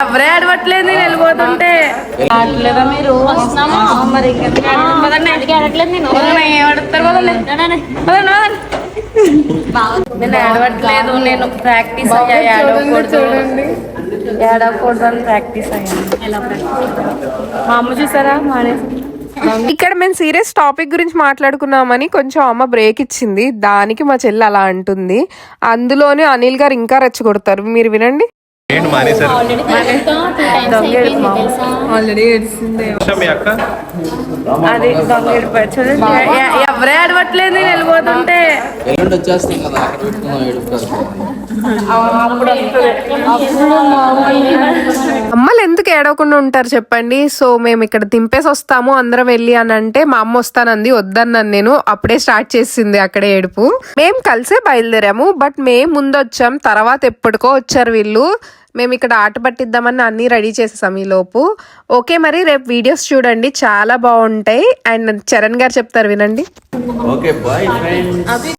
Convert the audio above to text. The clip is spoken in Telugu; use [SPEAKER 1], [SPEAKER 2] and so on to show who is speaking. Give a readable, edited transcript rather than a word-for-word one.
[SPEAKER 1] ఎవరే ఆడవట్లేదు నేను వెళ్ళిపోతుంటే ఆడలేదా మీరు మరి నేను ఆడవట్లేదు నేను ప్రాక్టీస్ అయ్యా చూడండి ఏడవకూడదు అని ప్రాక్టీస్ అయ్యాను మా అమ్మ చూసారా
[SPEAKER 2] ఇక్కడ మేము సీరియస్ టాపిక్ గురించి మాట్లాడుకున్నామని కొంచెం అమ్మ బ్రేక్ ఇచ్చింది, దానికి మా చెల్లి అలా అంటుంది. అందులోనే అనిల్ గారు ఇంకా రెచ్చగొడతారు, మీరు వినండి.
[SPEAKER 1] ఆల్రెడీ ఏడ్చింది అది దొంగ ఏడిపోయాడు చూడండి. ఎవరే ఆడవట్లేదు నేను వెళ్ళిపోతుంటే
[SPEAKER 2] అమ్మలు ఎందుకు ఏడవకుండా ఉంటారు చెప్పండి. సో మేము ఇక్కడ దింపేసి వస్తాము అందరం వెళ్ళి అని అంటే మా అమ్మ వస్తానంది, వద్దన్నాను నేను. అప్పుడే స్టార్ట్ చేసింది అక్కడే ఏడుపు. మేము కలిసే బయలుదేరాము, బట్ మేము ముందు వచ్చాం, తర్వాత ఎప్పటికో వచ్చారు వీళ్ళు. మేము ఇక్కడ ఆట పట్టిద్దామని అన్ని రెడీ చేసేసాం ఈ లోపు. ఓకే, మరి రేపు వీడియోస్ చూడండి, చాలా బాగుంటాయి. అండ్ చరణ్ గారు చెప్తారు వినండి.